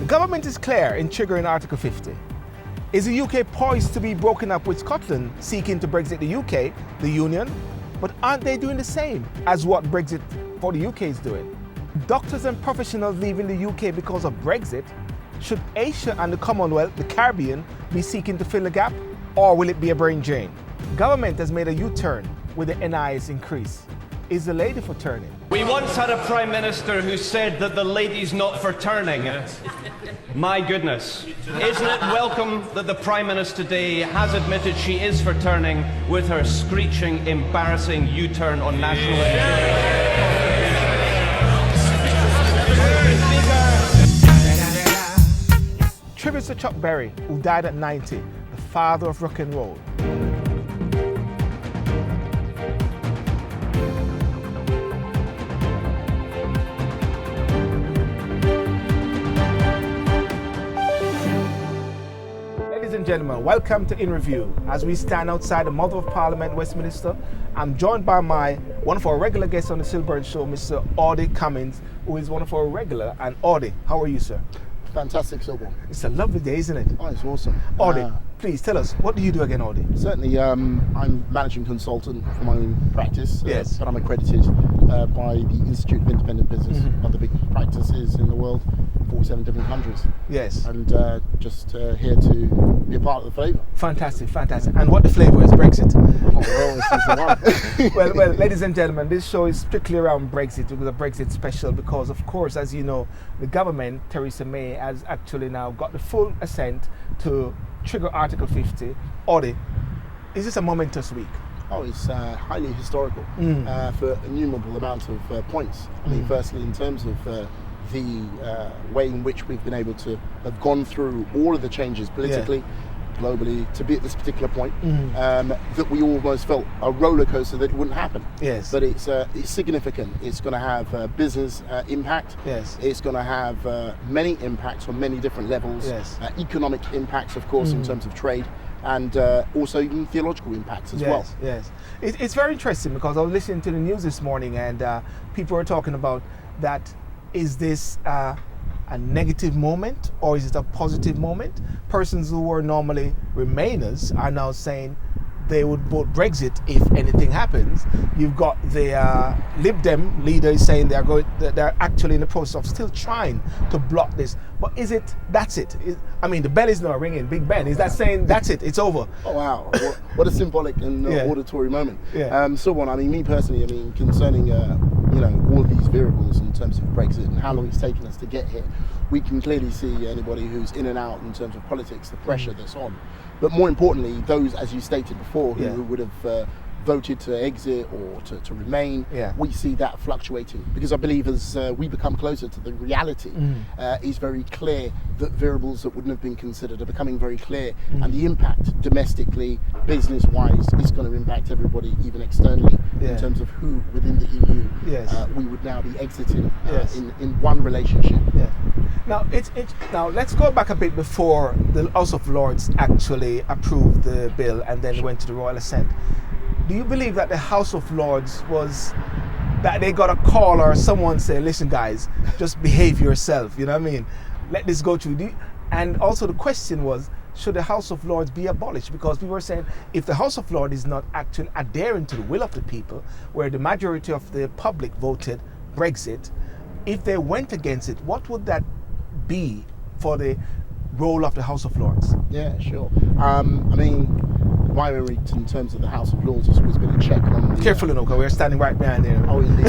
The government is clear in triggering Article 50. Is the UK poised to be broken up with Scotland seeking to Brexit the UK, the Union? But aren't they doing the same as what Brexit for the UK is doing? Doctors and professionals leaving the UK because of Brexit. Should Asia and the Commonwealth, the Caribbean, be seeking to fill the gap? Or will it be a brain drain? Government has made a U-turn with the NI's increase. Is the lady for turning? We once had a Prime Minister who said that the lady's not for turning. My goodness. Isn't it welcome that the Prime Minister today has admitted she is for turning with her screeching, embarrassing U-turn on national insurance? Tributes to Chuck Berry, who died at 90, the father of rock and roll. Ladies and gentlemen, welcome to In Review. As we stand outside the Mother of Parliament, Westminster, I'm joined by one of our regular guests on the Silburn Show, Mr. Audie Cummings, who is one of our regular. And Audie, how are you, sir? Fantastic, Silburn. It's a lovely day, isn't it? Oh, it's awesome. Audie, please tell us, what do you do again, Audie? Certainly, I'm managing consultant for my own practice. Yes. But I'm accredited by the Institute of Independent Business, one of the big practices in the world, 47 different countries. Yes. And just here to be a part of the flavour. Fantastic, fantastic. And what the flavour is? Brexit? Oh, well, this is the one. well, ladies and gentlemen, this show is strictly around Brexit. It was a Brexit special because, of course, as you know, the government, Theresa May, has actually now got the full assent to trigger Article 50. Audie, is this a momentous week? Oh, it's highly historical for innumerable amount of points. I mean, firstly, in terms of the way in which we've been able to have gone through all of the changes politically, globally, to be at this particular point, that we almost felt a roller coaster that it wouldn't happen. Yes. But it's significant. It's going to have business impact. Yes. It's going to have many impacts on many different levels. Yes. Economic impacts, of course, in terms of trade. And also even theological impacts as well. Yes, it's very interesting because I was listening to the news this morning and people were talking about that. Is this a negative moment or is it a positive moment? Persons who were normally Remainers are now saying they would vote Brexit if anything happens. You've got the Lib Dem leaders saying they're actually in the process of still trying to block this. But that's it? I mean, the bell is now ringing, Big Ben. Is that saying that's it, it's over? Oh, wow. What a symbolic and auditory moment. Yeah. So on, I mean, me personally, concerning, all these variables in terms of Brexit and how long it's taken us to get here, we can clearly see anybody who's in and out in terms of politics, the pressure that's on. But more importantly, those, as you stated before, who would have voted to exit or to remain, we see that fluctuating. Because I believe as we become closer to the reality, it's very clear that variables that wouldn't have been considered are becoming very clear. And the impact domestically, business-wise, is going to impact everybody, even externally, in terms of who within the EU we would now be exiting in one relationship. Now, now let's go back a bit before the House of Lords actually approved the bill and then went to the Royal Assent. Do you believe that the House of Lords that they got a call or someone say, listen guys, just behave yourself, you know what I mean? Let this go through. And also the question was, should the House of Lords be abolished? Because we were saying, if the House of Lords is not actually adhering to the will of the people, where the majority of the public voted Brexit, if they went against it, what would that be for the role of the House of Lords? Yeah, sure. My memory in terms of the House of Lords has always been a check on... Carefully, because we're standing right behind there. Oh, indeed.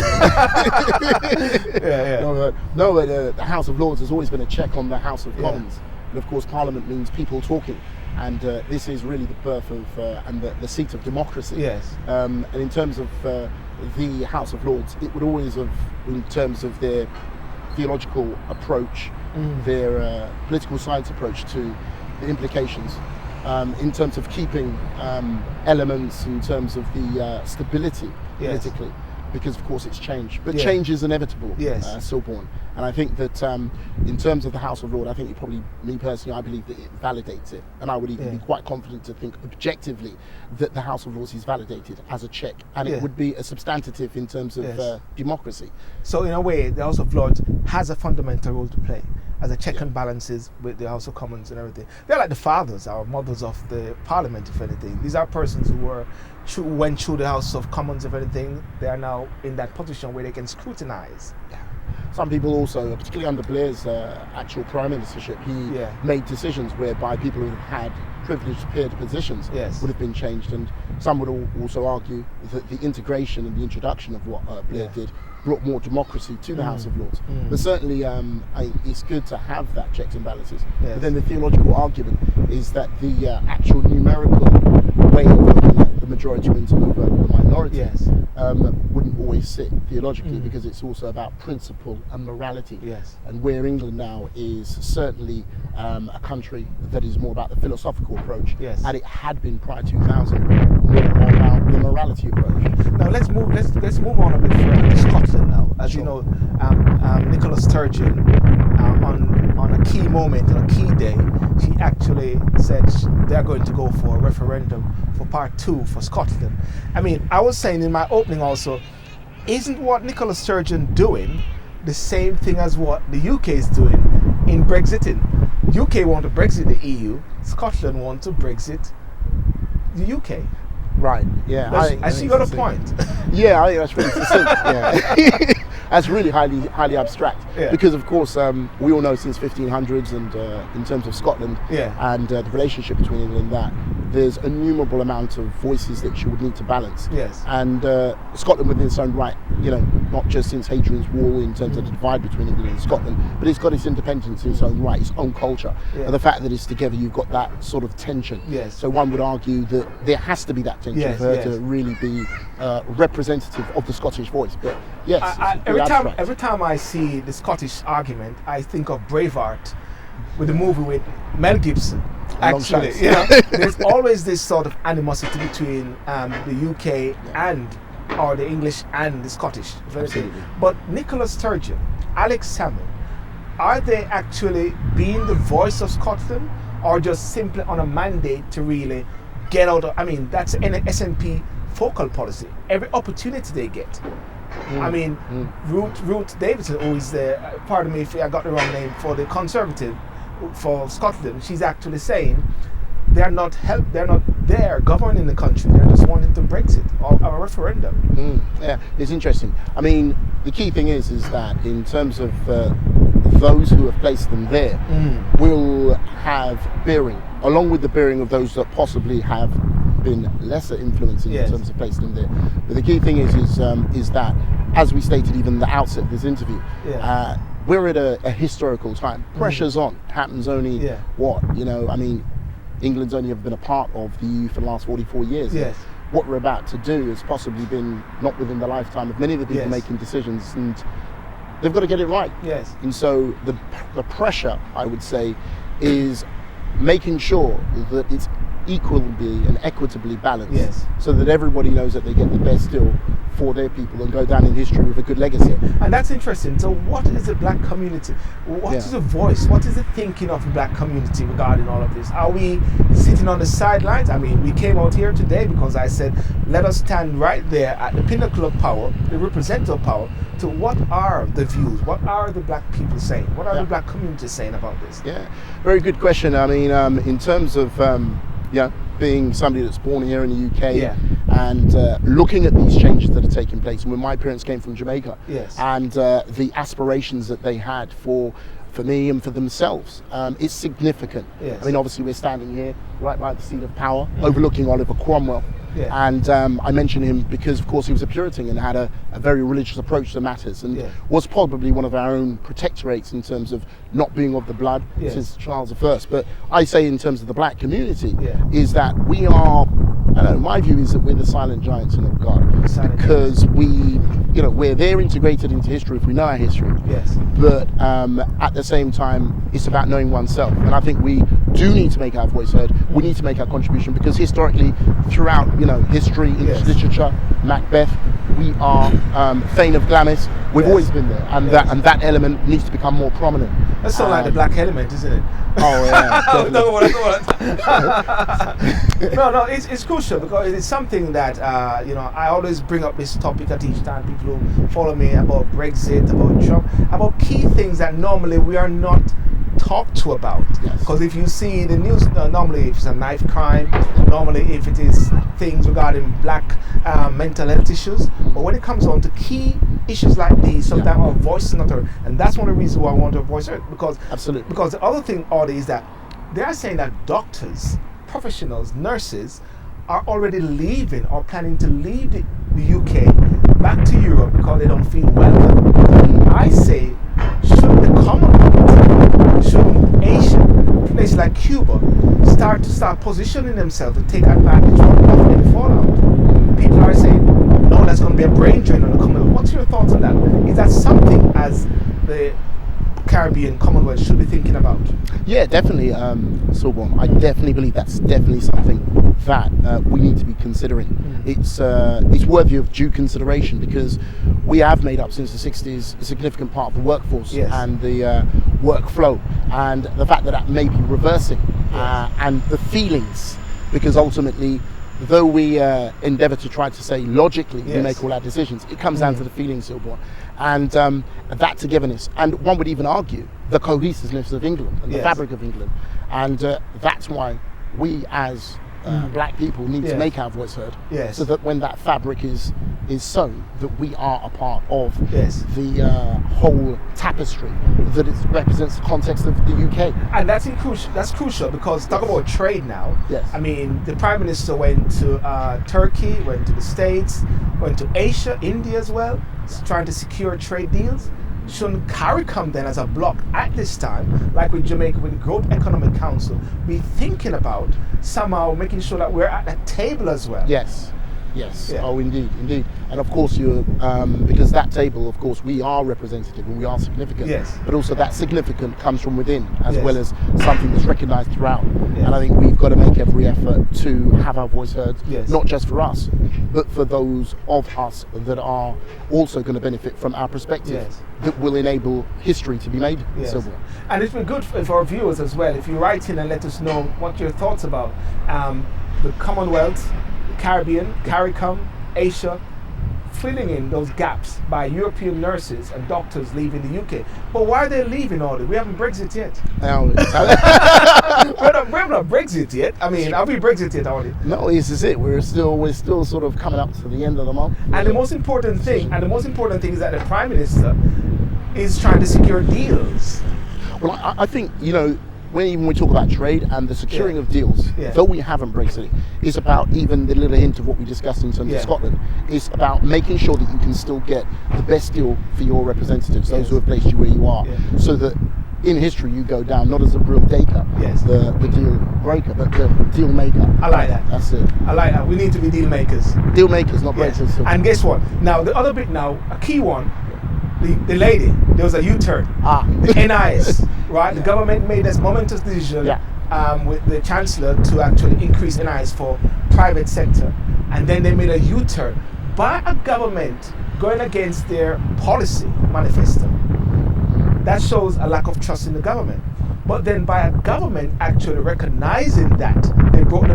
But the House of Lords has always been a check on the House of Commons. And of course, Parliament means people talking. And this is really the birth of and the seat of democracy. Yes. And in terms of the House of Lords, it would always have, in terms of their theological approach, their political science approach to the implications, in terms of keeping elements in terms of the stability politically, because of course it's change. But change is inevitable, Silborn. And I think that in terms of the House of Lords, I think it probably, me personally, I believe that it validates it. And I would even be quite confident to think objectively that the House of Lords is validated as a check. And it would be a substantive in terms of democracy. So in a way, the House of Lords has a fundamental role to play. as a check and balances with the House of Commons and everything. They're like the fathers or mothers of the Parliament, if anything. These are persons who went through the House of Commons, if anything. They are now in that position where they can scrutinize. Some people also, particularly under Blair's actual prime ministership, he made decisions whereby people who had privileged peer positions would have been changed, and some would also argue that the integration and the introduction of what Blair did brought more democracy to the House of Lords. But certainly it's good to have that checks and balances. But then the theological argument is that the actual numerical way of looking at the majority wins over the minority wouldn't always sit theologically, because it's also about principle and morality. And where England now is certainly a country that is more about the philosophical approach, and it had been prior to 2000 more about the morality approach. Now let's move on a bit further to Scotland now. As you know, Nicola Sturgeon, on a key moment, on a key day, she actually said they're going to go for a referendum for part 2 for Scotland. I mean, I was saying in my opening also, isn't what Nicola Sturgeon doing the same thing as what the UK is doing in Brexiting? UK want to Brexit the EU, Scotland want to Brexit the UK. Right, yeah. I see you got a point. Yeah, I think that's really succinct. Yeah. That's really highly abstract. Because of course, we all know since 1500s, and in terms of Scotland and the relationship between England, that there's an innumerable amount of voices that you would need to balance. And Scotland within its own right, you know, not just since Hadrian's Wall in terms of the divide between England and Scotland, but it's got its independence in its own right, its own culture. And the fact that it's together, you've got that sort of tension. So one would argue that there has to be that tension for her to really be representative of the Scottish voice. But every time I see the Scottish argument, I think of Braveheart, with the movie with Mel Gibson. Actually, there's always this sort of animosity between the UK or the English and the Scottish. But Nicola Sturgeon, Alex Salmond, are they actually being the voice of Scotland, or just simply on a mandate to really get out of? I mean, that's an SNP focal policy. Every opportunity they get. I mean, Ruth Davidson, who is pardon me if I got the wrong name, for the Conservative for Scotland, she's actually saying they're not there governing the country, they're just wanting to Brexit or a referendum. Yeah, it's interesting. I mean, the key thing is that in terms of those who have placed them there will have bearing, along with the bearing of those that possibly have been lesser influencing in terms of placing them there. But the key thing is that, as we stated even at the outset of this interview, we're at a historical time. Pressure's on. Happens only I mean, England's only ever been a part of the EU for the last 44 years. What we're about to do has possibly been not within the lifetime of many of the people making decisions, and they've got to get it right. And so the pressure, I would say, is making sure that it's equally and equitably balanced, so that everybody knows that they get the best deal for their people and go down in history with a good legacy. And that's interesting. So what is the black community? What is the voice? What is the thinking of the black community regarding all of this? Are we sitting on the sidelines? I mean, we came out here today because I said, let us stand right there at the pinnacle of power, the representative power, to what are the views? What are the black people saying? What are the black community saying about this? Very good question. I mean, in terms of being somebody that's born here in the UK and looking at these changes that are taking place. And when my parents came from Jamaica, and the aspirations that they had for me and for themselves, it's significant. I mean, obviously we're standing here right by the seat of power, overlooking Oliver Cromwell. And I mention him because, of course, he was a Puritan and had a very religious approach to matters, and was probably one of our own protectorates in terms of not being of the blood since Charles I. But I say in terms of the black community, is that we are, I don't know, my view is that we're the silent giants in God, because we're there integrated into history if we know our history. But at the same time, it's about knowing oneself. And I think we do need to make our voice heard. We need to make our contribution, because historically, throughout history, English literature, Macbeth, we are Thane of Glamis. We've always been there, and that element needs to become more prominent. That's sort of like the black element, isn't it? Oh yeah. No, it's crucial, because it's something that I always bring up this topic at each time people who follow me about Brexit, about Trump, about key things that normally we are not talked to about. Yes. Because if you see the news, normally if it's a knife crime, normally if it is things regarding black mental health issues, but when it comes on to key issues like these, sometimes our voice is not heard, and that's one of the reasons why I want our voice heard. Because Absolutely. Because the other thing, Audie, is that they are saying that doctors, professionals, nurses are already leaving or planning to leave the UK back to Europe because they don't feel welcome. I say, should the Commonwealth, should Asian places like Cuba start positioning themselves to take advantage of any fallout? People are saying, no, that's going to be a brain drain on the Commonwealth. What's your thoughts on that? Is that something as the Caribbean Commonwealth should be thinking about? Yeah, definitely, Silborn. I definitely believe that's definitely something that we need to be considering. It's worthy of due consideration because we have made up since the 60s a significant part of the workforce and the workflow, and the fact that that may be reversing and the feelings, because ultimately, though we endeavour to try to say logically we make all our decisions, it comes down to the feelings, Silborn, and that togetherness, and one would even argue the cohesiveness of England and the fabric of England, and that's why we as black people need to make our voice heard, so that when that fabric is sewn, that we are a part of the whole tapestry that it represents the context of the UK. And that's crucial because talk about trade now. I mean, the Prime Minister went to Turkey, went to the States, went to Asia, India as well, trying to secure trade deals. Shouldn't CARICOM then as a bloc at this time, like with Jamaica with the Growth Economic Council, be thinking about somehow making sure that we're at that table as well? Yes. Oh, indeed. And of course, because that table, of course, we are representative and we are significant. But also that significant comes from within, as well as something that's recognised throughout. And I think we've got to make every effort to have our voice heard, not just for us, but for those of us that are also going to benefit from our perspective, that will enable history to be made. And it's been good for our viewers as well. If you write in and let us know what your thoughts about the Commonwealth, Caribbean, CARICOM, Asia, filling in those gaps by European nurses and doctors leaving the UK. But why are they leaving, Audie? We haven't Brexit yet. We're not Brexit yet. I mean, are we Brexit yet, Audie? No, this is it. We're still sort of coming up to the end of the month. And the most important thing is that the Prime Minister is trying to secure deals. Well, I think, when we talk about trade and the securing of deals, though we haven't Brexit, it's about even the little hint of what we discussed in terms of Scotland. It's about making sure that you can still get the best deal for your representatives, those who have placed you where you are, so that in history you go down not as a real daker, the deal breaker, but the deal maker. I like that. That's it. I like that. We need to be deal makers. Deal makers, not breakers. And guess what? Now, the other bit now, a key one, the lady, there was a U-turn. The NIS, right? The government made this momentous decision with the Chancellor to actually increase NIS for private sector. And then they made a U-turn by a government going against their policy manifesto. That shows a lack of trust in the government. But then by a government actually recognizing that they broke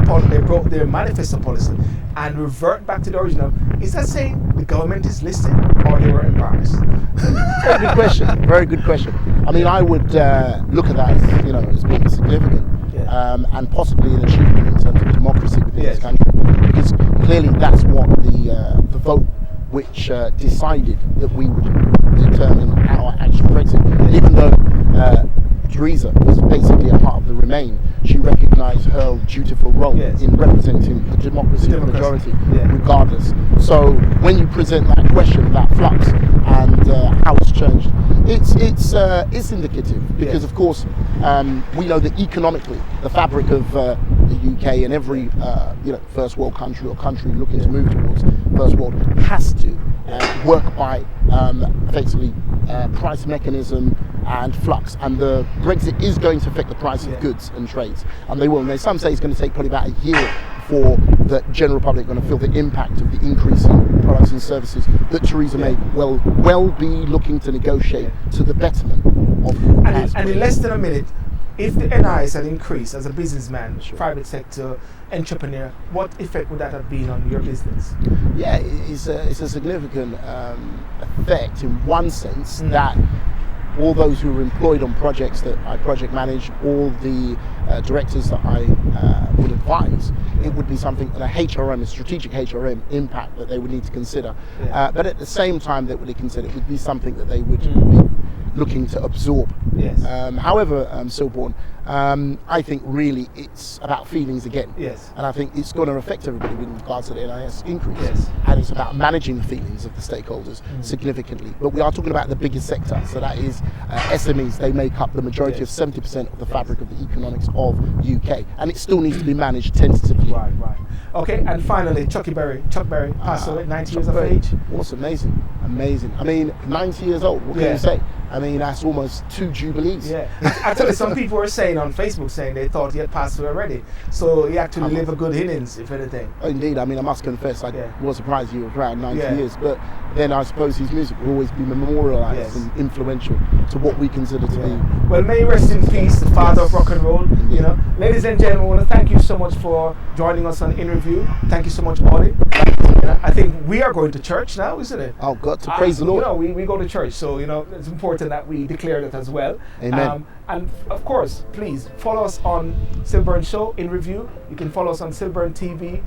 their manifesto policy and revert back to the original, is that saying the government is listening or they were embarrassed? Very good question. I mean, I would look at that as being significant and possibly an achievement in terms of democracy within this country, because clearly that's what the vote which decided that we would determine our actual Brexit. And even though Theresa was basically a part of the Remain, she recognised her dutiful role in representing the democracy of the majority, regardless. So when you present that question about flux and how it's changed, it's indicative, because of course we know that economically the fabric of the UK and every first world country or country looking to move towards first world has to work by effectively price mechanism and flux, and the Brexit is going to affect the price of goods and trades, and they will. And some say it's going to take probably about a year before the general public are going to feel the impact of the increase in products and services that Theresa May well be looking to negotiate to the betterment of. And in less than a minute, if the NIS had increased as a businessman, private sector entrepreneur, what effect would that have been on your business? Yeah, it's a significant effect in one sense, that all those who are employed on projects that I project manage, all the directors that I would advise, it would be something that a HRM, a strategic HRM impact that they would need to consider. But at the same time that would consider, it would be something that they would be looking to absorb. Yes. However, Silborn, I think really it's about feelings again. Yes. And I think it's going to affect everybody with regards to the NIS increase. Yes. And it's about managing the feelings of the stakeholders significantly. But we are talking about the biggest sector, so that is SMEs. They make up the majority of 70% of the fabric of the economics of UK, and it still needs to be managed tentatively. Right. Okay, and finally, Chuck Berry passed away, 90 years of age. What's amazing. I mean, 90 years old, what can you say? I mean, that's almost 2 jubilees. Yeah, actually some people were saying on Facebook saying they thought he had passed away already. So he actually lived a good innings, if anything. Indeed, I mean, I must confess, I was surprised he was around 90 years, but then I suppose his music will always be memorialised and influential to what we consider to be. Well, may he rest in peace, the father of rock and roll. You know, ladies and gentlemen, I want to thank you so much for joining us on In Review. Thank you so much, Audie. I think we are going to church now, isn't it? Oh, God, to praise the Lord. You know, we go to church, so you know it's important that we declare that as well. Amen. And of course, please follow us on Silburn Show In Review. You can follow us on Silburn TV,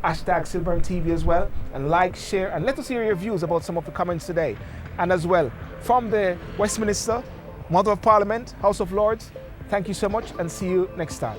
hashtag Silburn TV as well, and like, share, and let us hear your views about some of the comments today. And as well, from the Westminster, Mother of Parliament, House of Lords, thank you so much, and see you next time.